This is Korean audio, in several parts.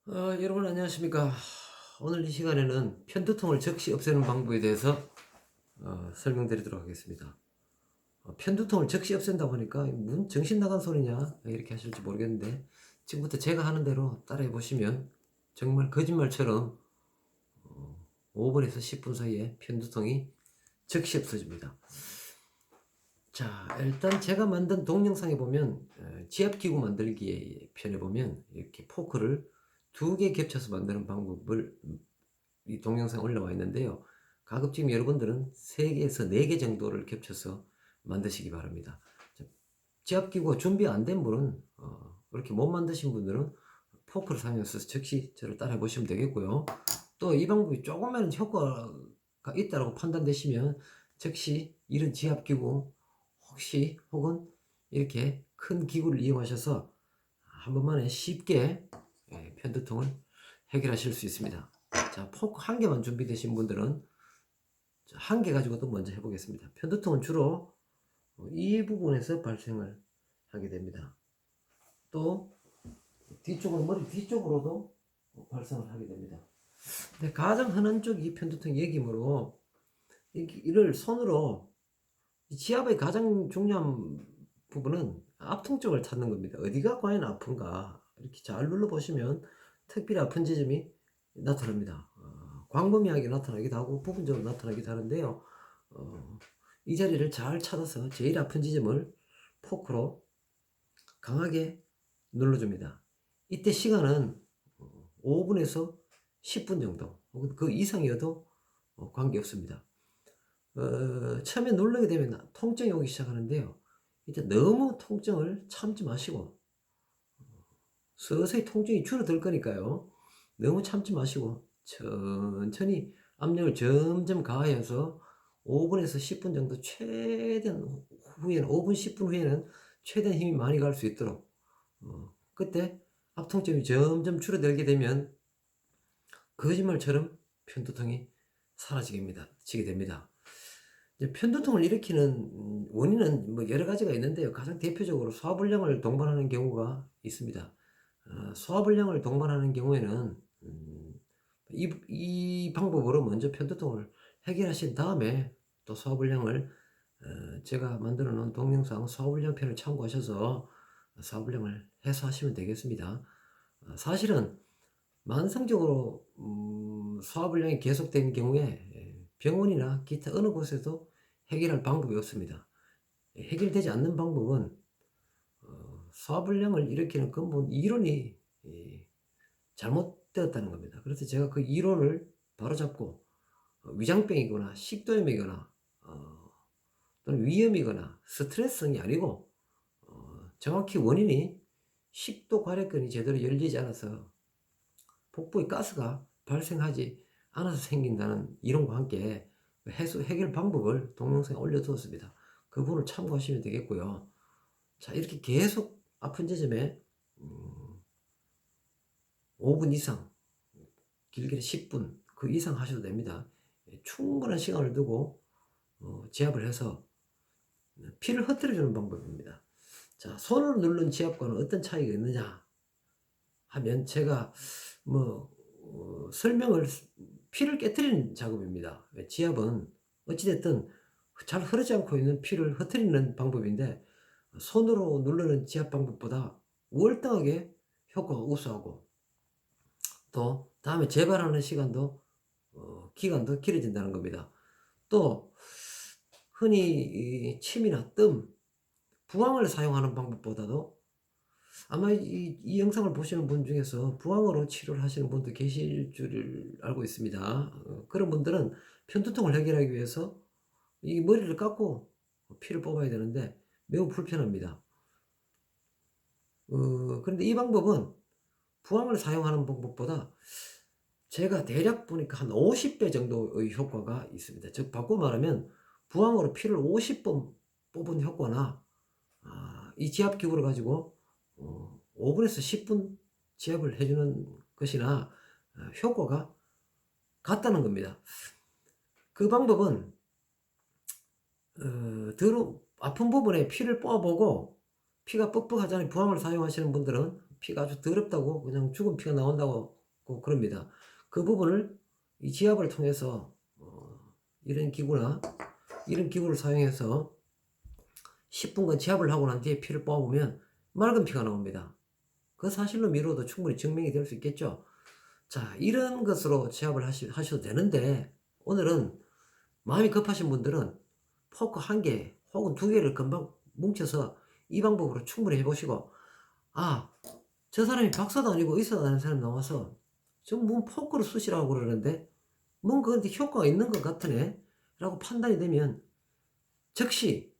여러분 안녕하십니까. 오늘 이 시간에는 편두통을 즉시 없애는 방법에 대해서 설명드리도록 하겠습니다. 편두통을 즉시 없앤다 보니까 뭔 정신 나간 소리냐 이렇게 하실지 모르겠는데, 지금부터 제가 하는 대로 따라해 보시면 정말 거짓말처럼 5분에서 10분 사이에 편두통이 즉시 없어집니다. 자, 일단 제가 만든 동영상에 보면 지압기구 만들기 편에 보면 이렇게 포크를 2개 겹쳐서 만드는 방법을 이 동영상에 올라와 있는데요. 가급적 여러분들은 3개에서 4개 정도를 겹쳐서 만드시기 바랍니다. 지압기구가 준비 안 된 분은 그렇게 못 만드신 분들은 포크를 사용해서 즉시 저를 따라해 보시면 되겠고요. 또 이 방법이 조금만 효과가 있다고 판단되시면 즉시 이런 지압기구 혹은 이렇게 큰 기구를 이용하셔서 한 번만에 쉽게 편두통을 해결하실 수 있습니다. 자, 포크 한 개만 준비되신 분들은 한 개 가지고도 먼저 해보겠습니다. 편두통은 주로 이 부분에서 발생을 하게 됩니다. 또 뒤쪽으로, 머리 뒤쪽으로도 발생을 하게 됩니다. 근데 가장 흔한 쪽이 편두통 여기므로 이를 손으로, 지압의 가장 중요한 부분은 앞통 쪽을 찾는 겁니다. 어디가 과연 아픈가 이렇게 잘 눌러보시면 특별히 아픈 지점이 나타납니다. 광범위하게 나타나기도 하고 부분적으로 나타나기도 하는데요. 이 자리를 잘 찾아서 제일 아픈 지점을 포크로 강하게 눌러줍니다. 이때 시간은 5분에서 10분 정도, 혹은 그 이상이어도 관계없습니다. 처음에 누르게 되면 통증이 오기 시작하는데요. 이때 너무 통증을 참지 마시고, 서서히 통증이 줄어들 거니까요. 너무 참지 마시고 천천히 압력을 점점 가하여서 5분에서 10분 정도, 최대한 후에는 5분 10분 후에는 최대한 힘이 많이 갈 수 있도록, 그때 압통점이 점점 줄어들게 되면 거짓말처럼 편두통이 사라지게 됩니다. 편두통을 일으키는 원인은 뭐 여러 가지가 있는데요. 가장 대표적으로 소화불량을 동반하는 경우가 있습니다. 소화불량을 동반하는 경우에는 이 방법으로 먼저 편두통을 해결하신 다음에 또 소화불량을, 제가 만들어 놓은 동영상 소화불량 편을 참고하셔서 소화불량을 해소하시면 되겠습니다. 사실은 만성적으로 소화불량이 계속된 경우에 병원이나 기타 어느 곳에도 해결할 방법이 없습니다. 해결되지 않는 방법은 소화불량을 일으키는 근본 이론이 잘못되었다는 겁니다. 그래서 제가 그 이론을 바로잡고 위장병이거나 식도염이거나 또는 위염이거나 스트레스성이 아니고 정확히 원인이 식도 관액근이 제대로 열리지 않아서 복부에 가스가 발생하지 않아서 생긴다는 이론과 함께 해결 방법을 동영상에 올려두었습니다. 그 부분을 참고하시면 되겠고요. 자, 이렇게 계속 아픈 지점에 5분 이상, 길게는 10분 그 이상 하셔도 됩니다. 충분한 시간을 두고 지압을 해서 피를 흩어주는 방법입니다. 자, 손으로 누른 지압과는 어떤 차이가 있느냐 하면, 제가 설명을, 피를 깨뜨리는 작업입니다. 지압은 어찌됐든 잘 흐르지 않고 있는 피를 흩어리는 방법인데, 손으로 누르는 지압 방법보다 월등하게 효과가 우수하고, 또 다음에 재발하는 시간도 기간도 길어진다는 겁니다. 또 흔히 침이나 뜸, 부항을 사용하는 방법보다도, 아마 이 영상을 보시는 분 중에서 부항으로 치료를 하시는 분도 계실 줄 알고 있습니다. 그런 분들은 편두통을 해결하기 위해서 이 머리를 깎고 피를 뽑아야 되는데 매우 불편합니다. 그런데 이 방법은 부항을 사용하는 방법보다 제가 대략 보니까 한 50배 정도의 효과가 있습니다. 즉 바꿔 말하면 부항으로 피를 50번 뽑은 효과나, 이 지압기구를 가지고 5분에서 10분 지압을 해주는 것이나 효과가 같다는 겁니다. 그 방법은 아픈 부분에 피를 뽑아보고 피가 뻑뻑하잖아요. 부항을 사용하시는 분들은 피가 아주 더럽다고 그냥 죽은 피가 나온다고 그럽니다. 그 부분을 이 지압을 통해서 이런 기구를 사용해서 10분간 지압을 하고 난 뒤에 피를 뽑아보면 맑은 피가 나옵니다. 그 사실로 미뤄도 충분히 증명이 될 수 있겠죠. 자, 이런 것으로 지압을 하셔도 되는데, 오늘은 마음이 급하신 분들은 포크 1개 혹은 2개를 금방 뭉쳐서 이 방법으로 충분히 해보시고, 아, 저 사람이 박사도 아니고 의사도 아닌 사람이 나와서 좀 뭔 포크로 쑤시라고 그러는데 뭔가 근데 효과가 있는 것 같으네 라고 판단이 되면 즉시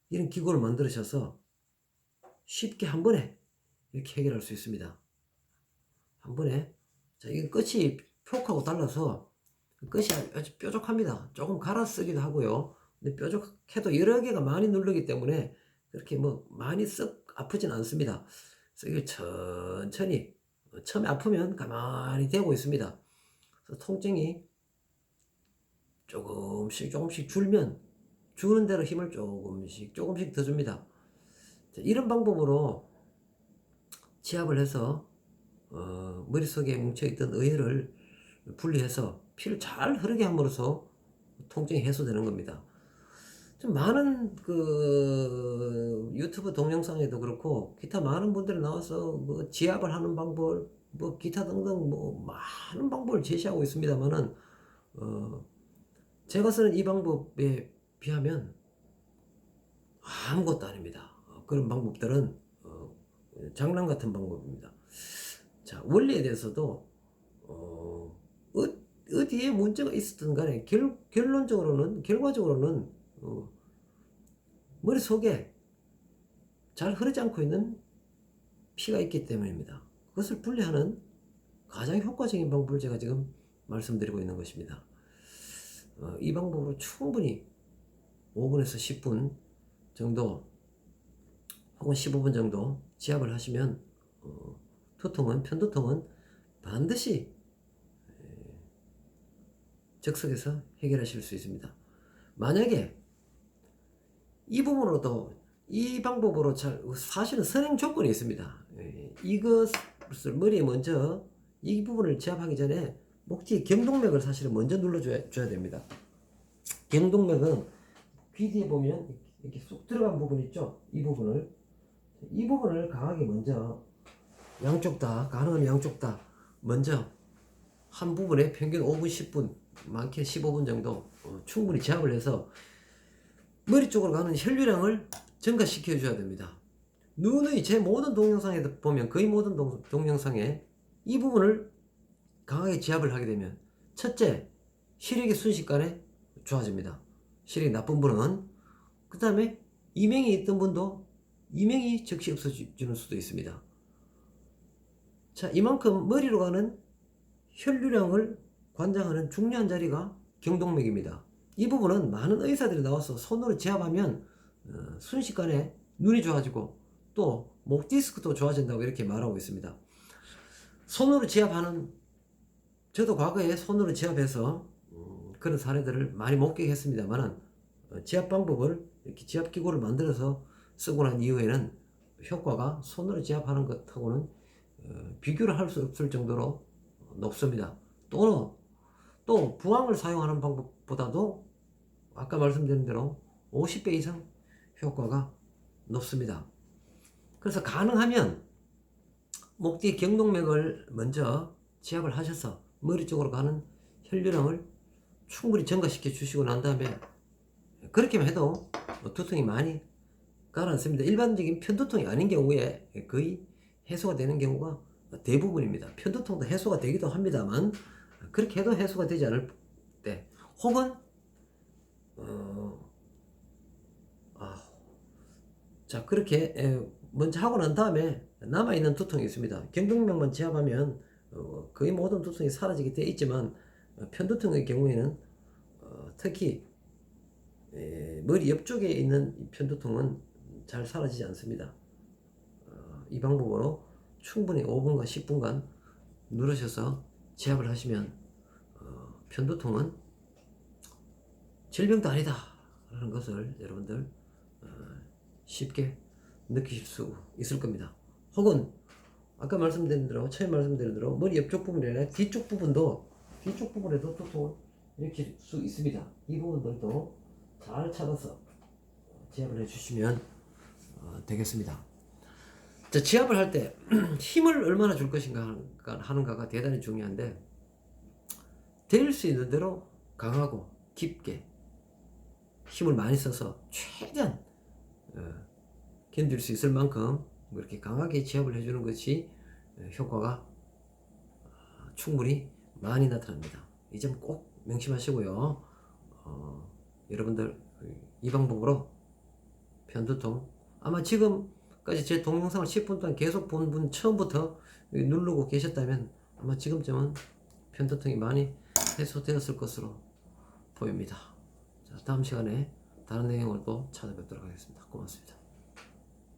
이런 기구를 만들으셔서 쉽게 한 번에 이렇게 해결할 수 있습니다. 한 번에. 자, 이게 끝이 포크하고 달라서 끝이 아주 뾰족합니다. 조금 갈아 쓰기도 하고요. 근데 뾰족해도 여러 개가 많이 누르기 때문에 그렇게 뭐 많이 썩 아프진 않습니다. 그래서 이걸 천천히, 처음에 아프면 가만히 대고 있습니다. 그래서 통증이 조금씩 줄면 주는 대로 힘을 조금씩 더 줍니다. 자, 이런 방법으로 지압을 해서 머릿속에 뭉쳐있던 의혈을 분리해서 피를 잘 흐르게 함으로써 통증이 해소되는 겁니다. 좀 많은 그 유튜브 동영상에도 그렇고 기타 많은 분들이 나와서 뭐 지압을 하는 방법, 뭐 기타 등등 뭐 많은 방법을 제시하고 있습니다만은 제가 쓰는 이 방법에 비하면 아무것도 아닙니다. 그런 방법들은 장난 같은 방법입니다. 자, 원리에 대해서도 어디에 문제가 있었든 간에 결과적으로는 머릿속에 잘 흐르지 않고 있는 피가 있기 때문입니다. 그것을 분리하는 가장 효과적인 방법을 제가 지금 말씀드리고 있는 것입니다. 이 방법으로 충분히 5분에서 10분 정도 혹은 15분 정도 지압을 하시면 편두통은 반드시 즉석에서 해결하실 수 있습니다. 만약에 이 부분으로도 이 방법으로 사실은 선행 조건이 있습니다. 이것을 머리에 먼저 이 부분을 지압하기 전에 목뒤 경동맥을 사실은 먼저 눌러줘야 됩니다. 경동맥은 귀 뒤에 보면 이렇게 쑥 들어간 부분 있죠? 이 부분을 강하게 먼저 가능하면 양쪽 다 먼저 한 부분에 평균 5분, 10분, 많게 15분 정도 충분히 지압을 해서 머리 쪽으로 가는 혈류량을 증가시켜 줘야 됩니다. 누누이 제 모든 동영상에 보면 거의 모든 동영상에 이 부분을 강하게 지압을 하게 되면 첫째, 시력이 순식간에 좋아집니다. 시력이 나쁜 분은 그 다음에 이명이 있던 분도 이명이 즉시 없어지는 수도 있습니다. 자, 이만큼 머리로 가는 혈류량을 관장하는 중요한 자리가 경동맥입니다. 이 부분은 많은 의사들이 나와서 손으로 지압하면 순식간에 눈이 좋아지고 또 목 디스크도 좋아진다고 이렇게 말하고 있습니다. 손으로 지압하는, 저도 과거에 손으로 지압해서 그런 사례들을 많이 목격했습니다만 지압 방법을 이렇게 지압 기구를 만들어서 쓰고 난 이후에는 효과가 손으로 지압하는 것하고는 비교를 할 수 없을 정도로 높습니다. 또 부항을 사용하는 방법보다도 아까 말씀드린 대로 50배 이상 효과가 높습니다. 그래서 가능하면 목 뒤 경동맥을 먼저 지압을 하셔서 머리 쪽으로 가는 혈류량을 충분히 증가시켜 주시고 난 다음에 그렇게만 해도 두통이 많이 가라앉습니다. 일반적인 편두통이 아닌 경우에 거의 해소가 되는 경우가 대부분입니다. 편두통도 해소가 되기도 합니다만 그렇게 해도 해소가 되지 않을 때 혹은 자, 그렇게 먼저 하고 난 다음에 남아있는 두통이 있습니다. 경동맥만 지압하면 거의 모든 두통이 사라지게 되어 있지만 편두통의 경우에는 특히 머리 옆쪽에 있는 편두통은 잘 사라지지 않습니다. 이 방법으로 충분히 5분간 10분간 누르셔서 지압을 하시면 편두통은 질병도 아니다 라는 것을 여러분들 쉽게 느끼실 수 있을 겁니다. 혹은 아까 말씀드린 대로 처음에 말씀드린 대로 머리 옆쪽 부분이 아니라 뒤쪽 부분에도 두통을 일으킬 수 있습니다. 이 부분들도 잘 찾아서 지압을 해주시면 되겠습니다. 자, 지압을 할 때 힘을 얼마나 줄 것인가 하는가가 대단히 중요한데, 될 수 있는 대로 강하고 깊게 힘을 많이 써서 최대한 견딜 수 있을 만큼 그렇게 강하게 지압을 해주는 것이 효과가 충분히 많이 나타납니다. 이 점 꼭 명심하시고요. 여러분들 이 방법으로 편두통, 아마 지금까지 제 동영상을 10분 동안 계속 본 분 처음부터 누르고 계셨다면 아마 지금쯤은 편두통이 많이 해소되었을 것으로 보입니다. 자, 다음 시간에 다른 내용을 또 찾아뵙도록 하겠습니다. 고맙습니다.